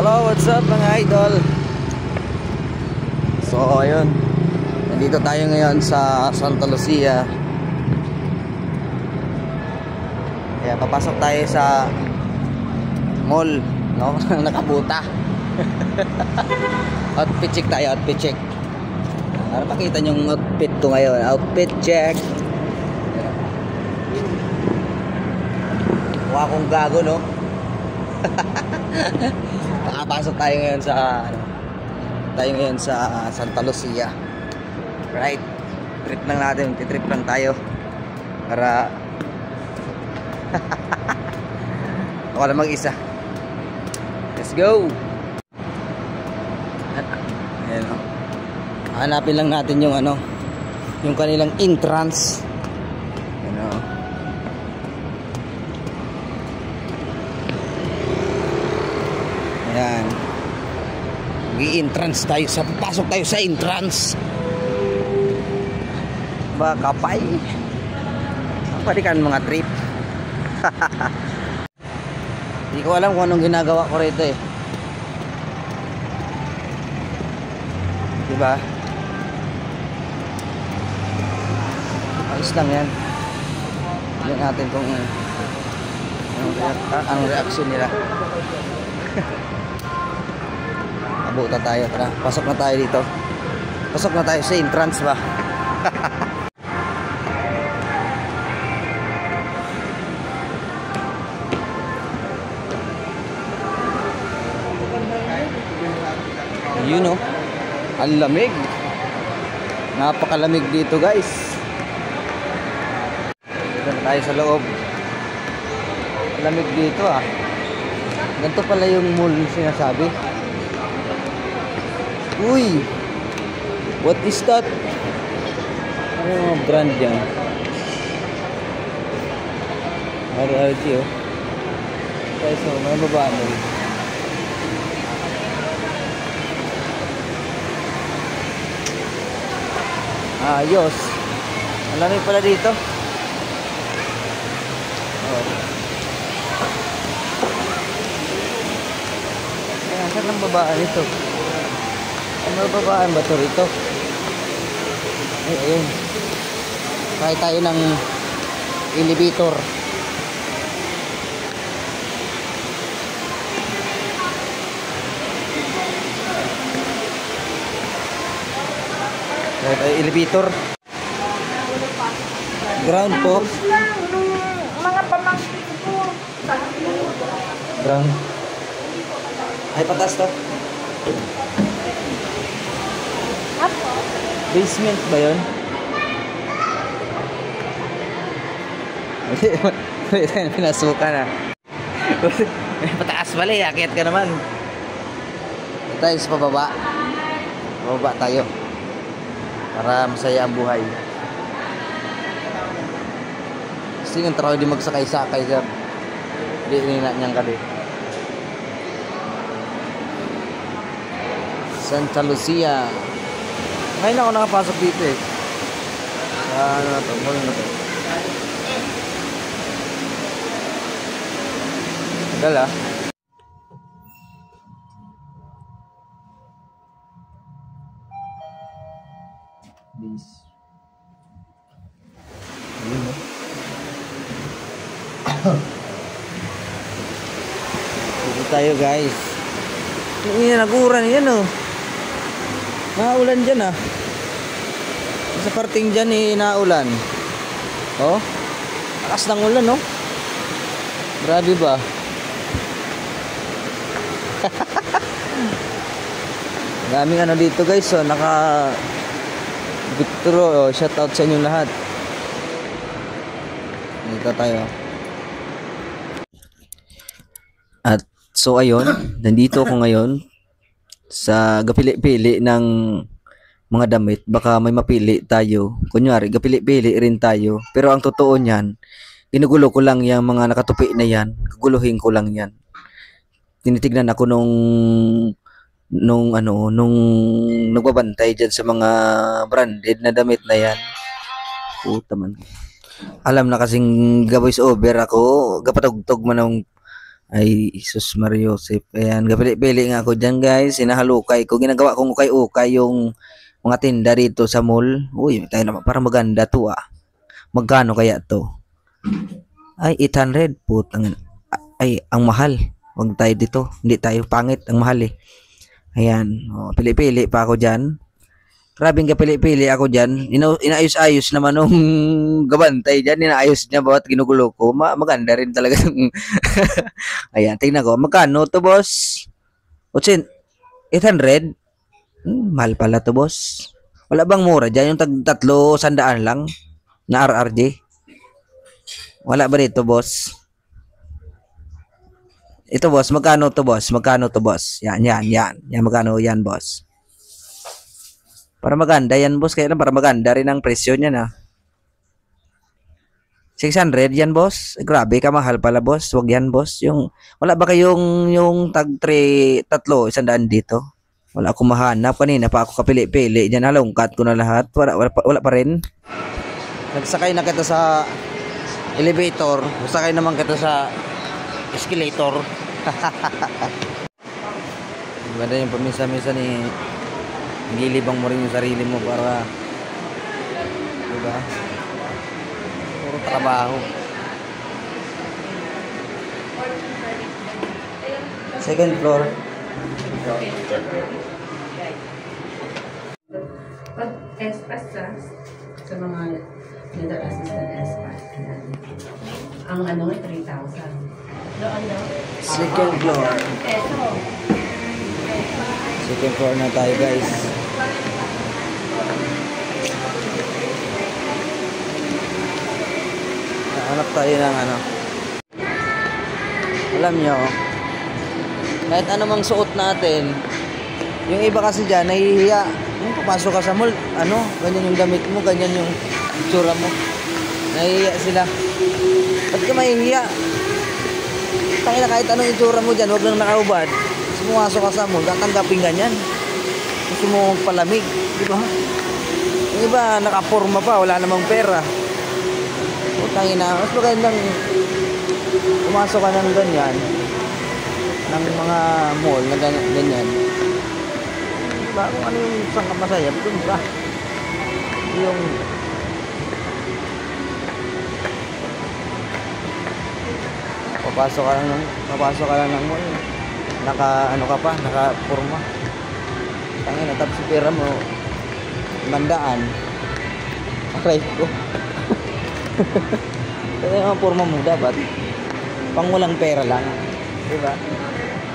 Hello, what's up mga idol? So, ayun. Nandito tayo ngayon sa Santa Lucia. Kaya papasok tayo sa mall, no? Nakabuta. Outfit check tayo, outfit check. Para pakita nyo yung outfit ko ngayon. Outfit check. Mukha akong gago, no? Nakapasok tayo ngayon sa Santa Lucia. Right? Trip lang natin, titrip lang tayo para ako lang mag-isa. Let's go. Ayan, oh. Hanapin lang natin yung yung kanilang entrance. Ayan. Mag-i-entrance tayo pasok tayo sa entrance. Kapay. Palikan mga trip. Hindi ko alam kung anong ginagawa ko rito eh. Diba? Ayos lang yan. Tignan natin kung anong reaction nila. Abuta tayo, tara. Pasok na tayo dito. Pasok na tayo sa entrance ba. Yun o. Ang lamig. Napakalamig dito guys. Dito na tayo sa loob. Lamig dito ah. Ganito pala yung mall sinasabi. Uy! What is that? Ano yung mga brand yan? RRG oh. Okay, so may baba mo. Ayos. Ang lamig pala dito. Oh. Kaya saan ang babaan ito? Ang babaan ba ito rito? Ay, ayun. Kaya tayo ng elevator. Kaya tayo elevator. Ground po. Mga pamangkin ko. Ground. Ay, patas to. Basement ba yun? Pinasukan na. Pataas pala eh. Akit ka naman. Tayo sa pababa. Pababa tayo. Para masaya ang buhay. Kasi yung trabaho di magsakay-sakay sa di niyang kali. Santa Lucia. Ngayon ako nakapasok dito eh. Ano na to? Mall na to. Dala. Bis. Ayun o. Dito tayo guys. Yung naguran yan o. Naulan dyan ah. Sa parting dyan eh, naulan. Oh. Lakas ng ulan oh. Grabe ba? Daming dito guys. So naka Victoro. Oh, shout out sa inyong lahat. Dito tayo. At so ayun. Nandito ako ngayon sa gapili-pili ng mga damit. Baka may mapili tayo. Kunyari, gapili-pili rin tayo. Pero ang totoo niyan, ginugulo ko lang yung mga nakatupi na yan. Guguluhin ko lang yan. Tinitignan ako nung nagbabantay dyan sa mga branded na damit na yan. Puta man. Alam na kasing ga-voice over ako. Gapatugtog man ng Ay, Isus Mariosep. Ayan, gapili-pili nga ako dyan guys. Sinahalukay ko. Ginagawa kong ukay-ukay yung mga tinda dito sa mall. Uy, tayo naman. Parang maganda to ah. Magkano kaya to? Ay, 800. Putang. Ay, ang mahal. Huwag tayo dito. Hindi tayo pangit. Ang mahal eh. Ayan. O, pili-pili pa ako dyan. Grabing kapili-pili ako dyan. Inaayos-ayos naman nung gabantay dyan. Inaayos niya bawat ginugulo ko. Maganda rin talaga. Ayan, tingnan ko. Magkano to, boss? 800? Mahal pala to, boss. Wala bang mura dyan? Yung tatlo sandaan lang na RRJ? Wala ba dito, boss? Ito, boss. Magkano to, boss? Magkano to, boss? Yan. Yan, magkano yan, boss? Para maganda yan, boss. Kaya lang, para maganda rin ang presyo niya na. 600 yan, boss. Grabe ka, mahal pala, boss. Wag yan, boss. Wala ba kayong yung tatlo, 100 dito? Wala akong mahanap. Kanina pa ako kapili-pili. Diyan, halongkat ko na lahat. Wala pa rin. Nagsakay na kita sa elevator. Nagsakay naman kita sa escalator. Ganda yung paminsan-minsan ni gilibang mo rin yung sarili mo para, diba? Puro trabaho. Second floor. Pag espas sa mga leather assistant espas, ang ano nga 3,000. Doon daw? Second floor. Peso. Second floor na tayo, guys. Hanap tayo ng ano. Alam nyo, kahit anumang suot natin, yung iba kasi dyan, nahihiya. Yung papasok ka sa mall, ganyan yung damit mo, ganyan yung itsura mo. Nahihiya sila. Ba't ka mahihiya? Tangina, kahit anong itsura mo dyan, huwag lang nakaubad. Gusto mo masok ka sa mall, tatanggapin ganyan. Gusto mo palamig, di ba? Yung iba, nakaporma pa, wala namang pera. Tangina, mas magandang pumasok ka ng ganyan, ng mga mall na ganyan. Diba, kung ano yung isang kamasaya, dun ka. Yung papasok ka lang ng mall, naka-porma. Tangina, tapos si pera mo 500. Aray ko. Kaya yung porma mo dapat pang walang pera lang, diba?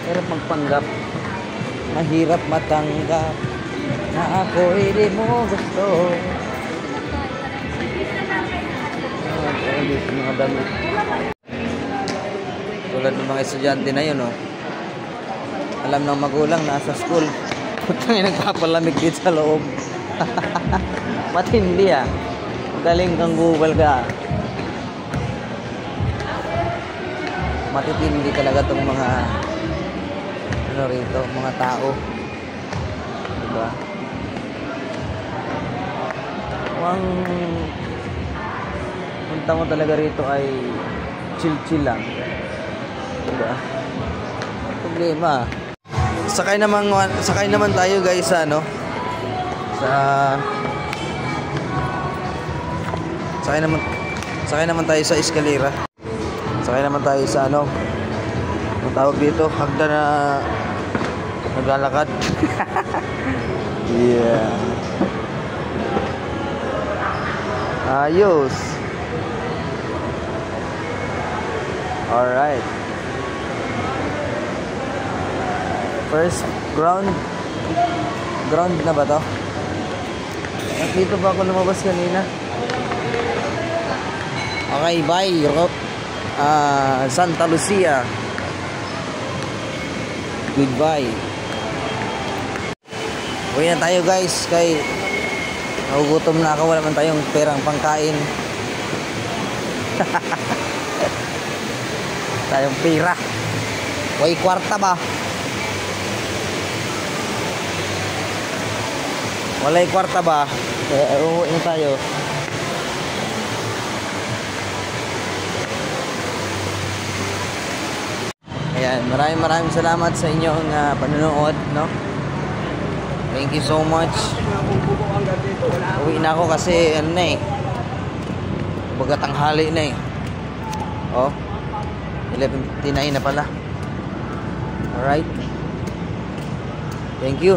Hirap magpanggap, mahirap matanggap na ako'y di mo gusto. Mga damit tulad ng mga estudyante na yun, alam ng magulang nasa school, putang nagpapalamig dito sa loob. Matindi magaling kang Google ka. Matitindi talaga tong mga rito, mga tao, diba? Ang punta mo talaga rito ay chill lang, diba? Problema. Sakay naman tayo, guys, sa sakay naman tayo sa eskalera. Sakay naman tayo sa ang tawag dito, hagdan na naglalakad. Yeah. Ayos. Alright. First ground na ba to? At dito ba ako lumabas kanina? Okay, bye. Santa Lucia. Goodbye. Uwi na tayo, guys. Kay nagugutom na ako. Wala man tayong perang pangkain. Tayong pera. Uy, kwarta ba? Walay kwarta ba? Uwi na tayo. Ayan, maraming salamat sa inyong panonood, no? Thank you so much. Uwi na ako kasi ano na eh. Baga tanghali na eh. Oh. 11:59 na pala. Alright. Thank you.